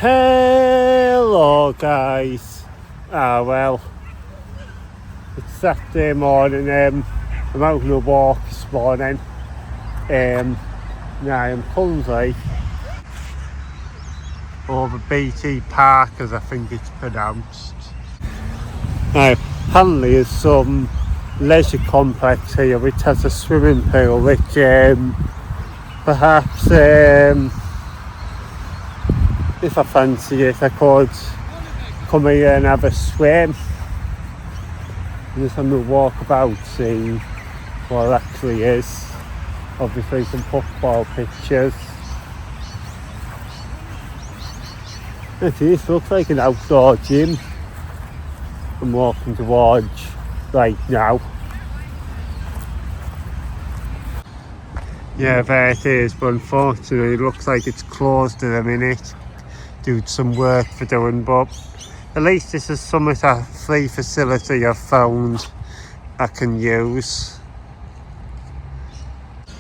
Hello guys. Well, it's Saturday morning. I'm out on a walk this morning. Now I'm currently over BT Park, as I think it's pronounced. Now, apparently there's some leisure complex here which has a swimming pool which perhaps if I fancy it I could come here and have a swim. I'm just having a walk about, see what it actually is. Obviously some football pictures. This looks like an outdoor gym I'm walking towards right now. Yeah, there it is, but unfortunately it looks like it's closed in a minute due to some work for doing, but at least this is a free facility I've found I can use.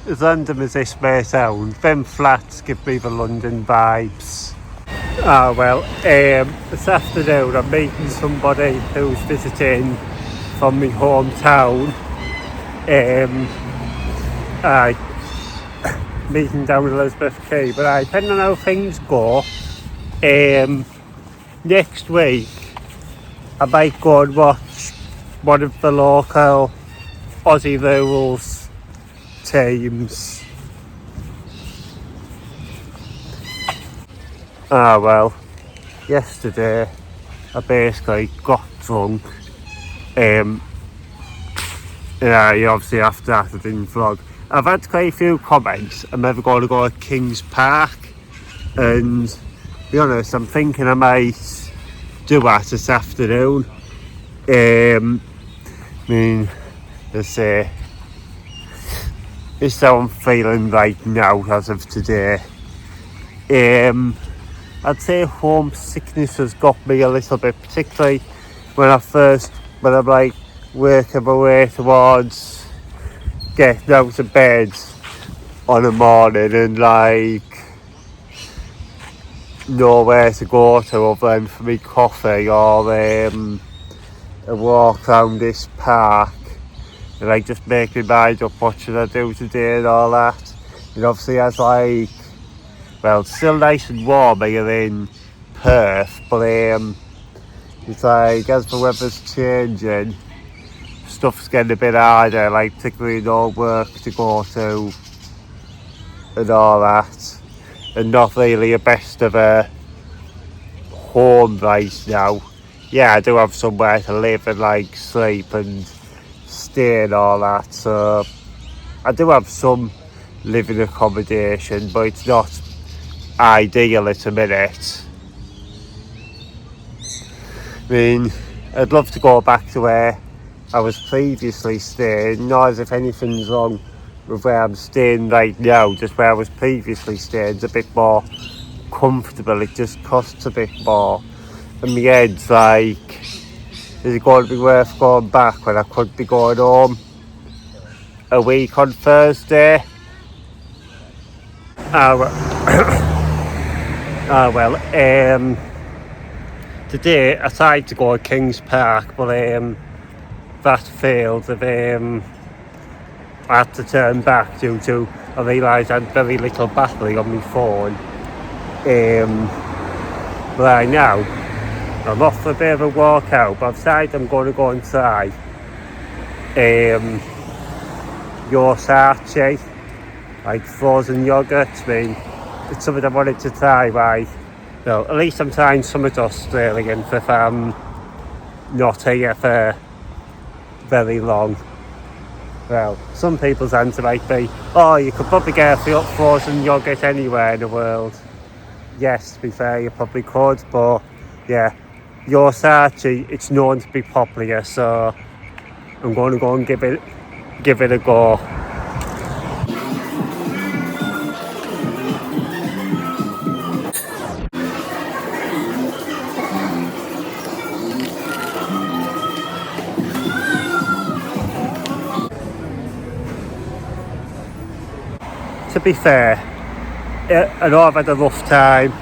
As random as this may sound, them flats give me the London vibes. Well, this afternoon I'm meeting somebody who's visiting from my hometown. Meeting down in Elizabeth Quay, but depending on how things go, next week I might go and watch one of the local Aussie rules teams. Well, yesterday I basically got drunk. Obviously after that I didn't vlog. I've had quite a few comments. I'm never going to go to Kings Park, and to be honest, I'm thinking I might do that this afternoon. Let's say this is how I'm feeling right now as of today. I'd say homesickness has got me a little bit, particularly when I'm like working my way towards getting out of bed on a morning and like nowhere to go to other than for me coffee or a walk around this park, and like just make my mind up what should I do today and all that. And obviously as like, well, it's still nice and warm here in Perth, but it's like as the weather's changing, stuff's getting a bit harder, like particularly no work to go to and all that, and not really a best of a home right now. Yeah, I do have somewhere to live and like sleep and stay and all that, so I do have some living accommodation, but it's not ideal at a minute. I'd love to go back to where I was previously staying, not as if anything's wrong with where I'm staying right now, just where I was previously staying is a bit more comfortable. It just costs a bit more, and my head's like, is it going to be worth going back when I could be going home a week on Thursday? Today I tried to go to Kings Park, but that failed. I had to turn back due to I realised I had very little battery on my phone. Right now I'm off for a bit of a walk out, but I've decided I'm going to go and try your Sachi, like frozen yoghurt. It's something I wanted to try. Well, at least I'm trying something Australian if I'm not here for very long. Well, some people's answer might be, oh, you could probably get a frozen yoghurt anywhere in the world. Yes, to be fair, you probably could, but yeah, your Sachi, it's known to be popular, so I'm going to go and give it a go. To be fair, I know I've had a rough time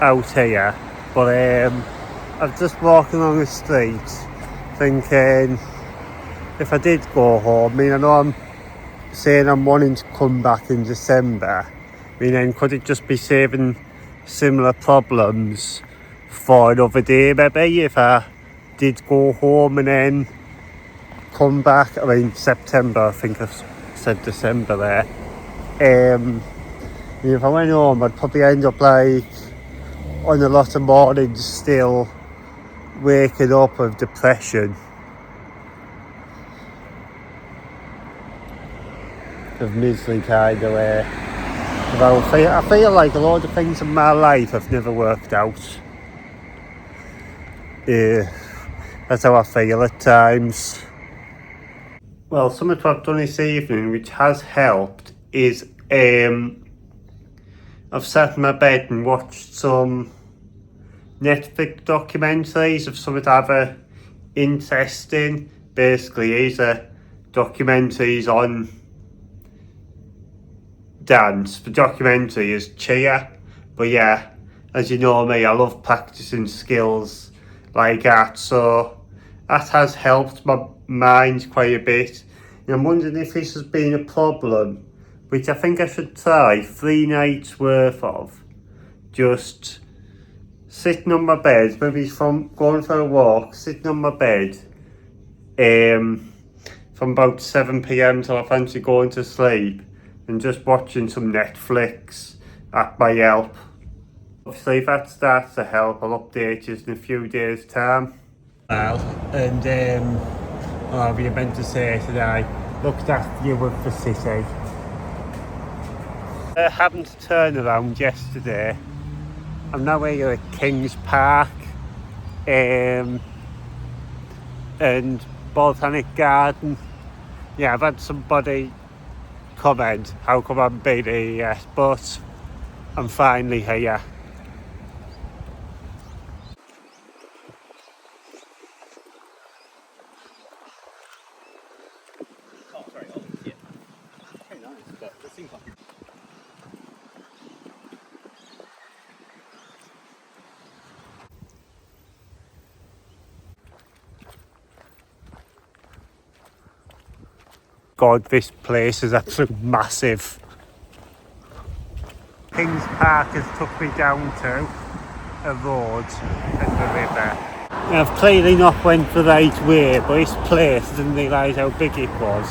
out here, but I'm just walking along the street thinking, if I did go home, I mean, I know I'm saying I'm wanting to come back in December, I mean, then could it just be saving similar problems for another day maybe if I did go home and then come back? I mean, September, I think I said December there. If I went home, I'd probably end up like on a lot of mornings still waking up with depression, of misery kind of way. I feel like a lot of things in my life have never worked out. That's how I feel at times. Well, something I've done this evening which has helped is I've sat in my bed and watched some Netflix documentaries of something either interesting. Basically, these are documentaries on dance. The documentary is Cheer, but yeah, as you know me, I love practicing skills like that, so that has helped my mind quite a bit. And I'm wondering if this has been a problem, which I think I should try 3 nights worth of. Just sitting on my bed, maybe from going for a walk, sitting on my bed from about 7 p.m. till I fancy going to sleep, and just watching some Netflix at my help. Obviously, if that starts to help, I'll update you in a few days' time. Well, and what were you meant to say today? Looked after you with the city. Happened to turn around yesterday. I'm now here at Kings Park and Botanic Garden. Yeah, I've had somebody comment how come I haven't been here yet, but I'm finally here. God, this place is absolutely massive. Kings Park has took me down to a road and the river. Now, I've clearly not went the right way, but this place, I didn't realise how big it was.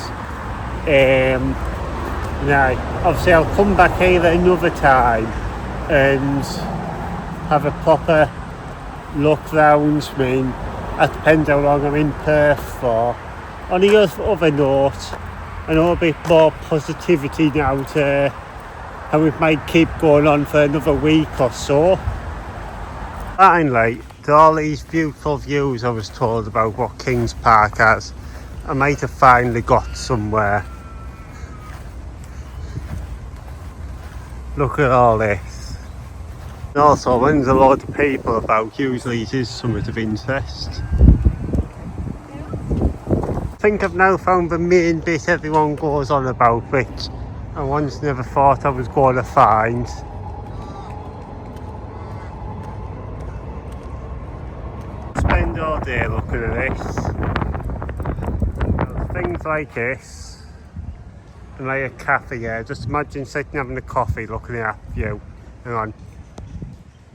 Now, obviously I'll come back here another time and have a proper look round. I mean, that depends how long I'm in Perth for. On the other note, I know a bit more positivity now to how it might keep going on for another week or so. Finally, to all these beautiful views I was told about what Kings Park has, I might have finally got somewhere. Look at all this. And also, when there's a lot of people about, usually it is something of interest. I think I've now found the main bit everyone goes on about, which I once never thought I was going to find. Spend all day looking at this. Things like this, and like a cafe here. Just imagine sitting having a coffee looking at that view. Hang on.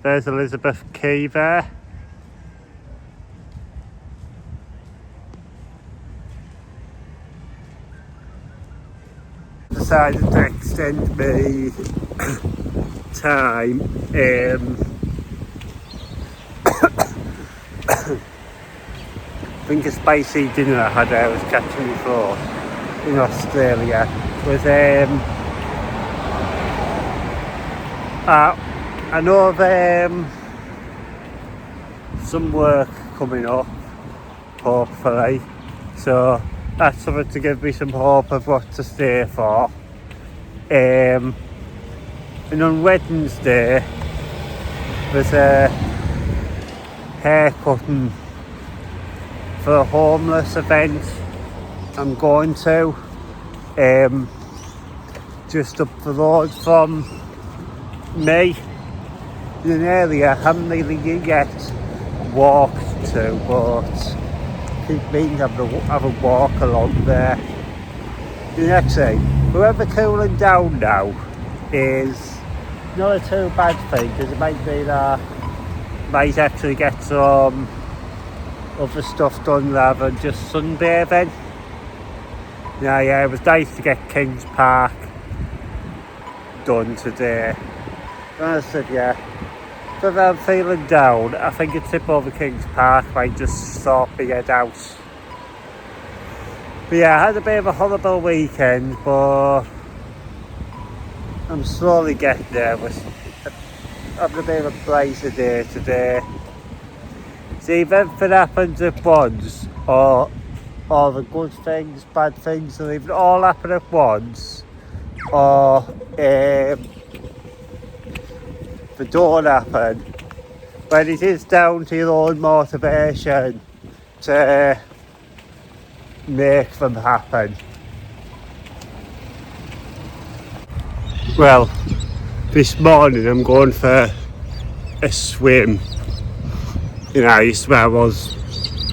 There's Elizabeth Quay there. Decided to extend my time. I think a spicy dinner I had I was catching before in Australia was I know of some work coming up, hopefully, so that's something to give me some hope of what to stay for. And on Wednesday there's a haircutting for a homeless event I'm going to, just up the road from me. in an area I haven't really yet walked to, but keep meaning to have a walk along there. The next thing, whoever cooling down now is not a too bad thing, because it might be that might actually get some other stuff done rather than just sunbathing. Yeah, it was nice to get Kings Park done today. And I said, yeah, so if I'm feeling down, I think a trip over Kings Park might just sort me head out. But yeah, I had a bit of a horrible weekend, but I'm slowly getting there. With having a bit of a brighter day today. See, if everything happens at once, or all the good things, bad things, and if it all happen at once, or if they don't happen, but it is down to your own motivation to make them happen. Well, this morning I'm going for a swim. You know, it's where I was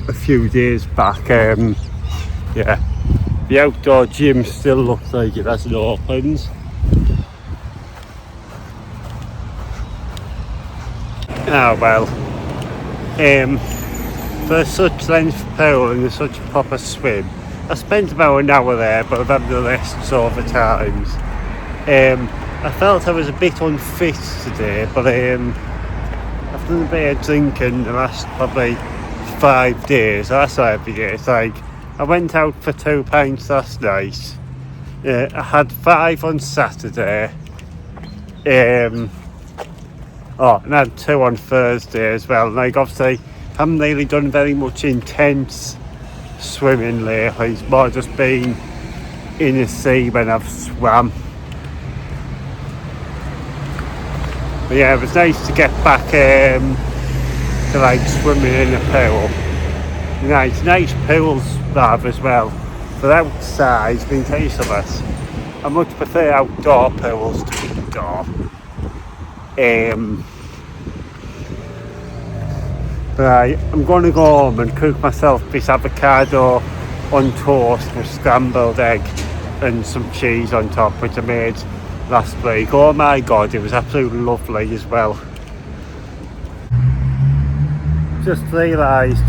a few days back. Yeah, the outdoor gym still looks like it hasn't opened. Ah well, for such length pool and such a proper swim, I spent about an hour there, but I've had the rests over times. I felt I was a bit unfit today, but I've done a bit of drinking the last probably 5 days. That's not every day. It's like I went out for 2 pints last night. I had 5 on Saturday. And I had 2 on Thursday as well. Like obviously, I haven't really done very much intense swimming lately. It's more just been in the sea when I've swam. But yeah, it was nice to get back to like swimming in a pool. You know, it's nice pools that as well. But outside, it's been tasteless. I much prefer outdoor pools to indoor. But I'm going to go home and cook myself this avocado on toast with scrambled egg and some cheese on top, which I made last week. Oh my god, it was absolutely lovely as well. Just realised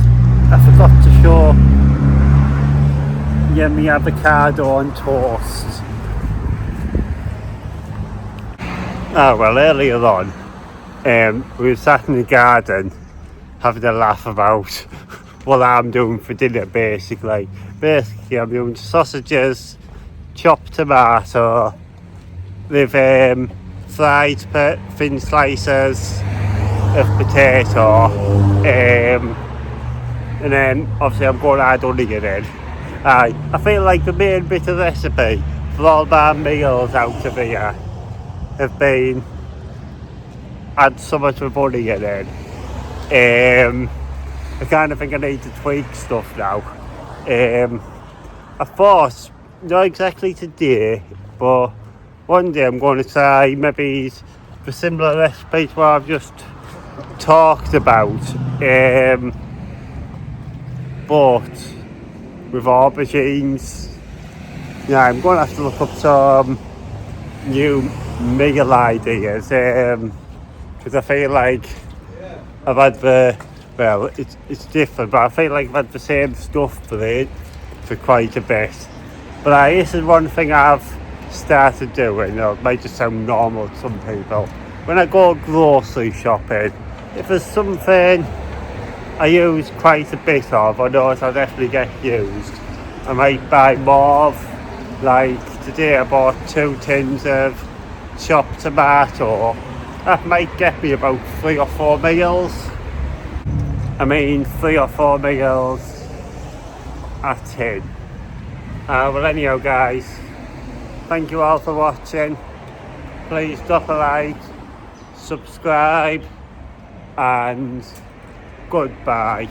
I forgot to show you my avocado on toast. Oh well, earlier on we were sat in the garden having a laugh about what I'm doing for dinner. Basically I'm doing sausages, chopped tomato with fried thin slices of potato, and then obviously I'm going to add onion in. I feel like the main bit of recipe for all my meals out of here have been add so much of onion in. I kind of think I need to tweak stuff now. I thought, not exactly today, but one day I'm going to try maybe the similar recipes what I've just talked about, but with aubergines. Yeah, I'm going to have to look up some new meal ideas, because I feel like I've had it's different, but I feel like I've had the same stuff for quite a bit. But this is one thing I've started doing. It might just sound normal to some people. When I go grocery shopping, if there's something I use quite a bit of, or know I'll definitely get used, I might buy more of. Like today I bought 2 tins of chopped tomato. That might get me about 3 or 4 meals. 3 or 4 meals a tin. Well anyhow guys, thank you all for watching. Please drop a like, subscribe, and goodbye.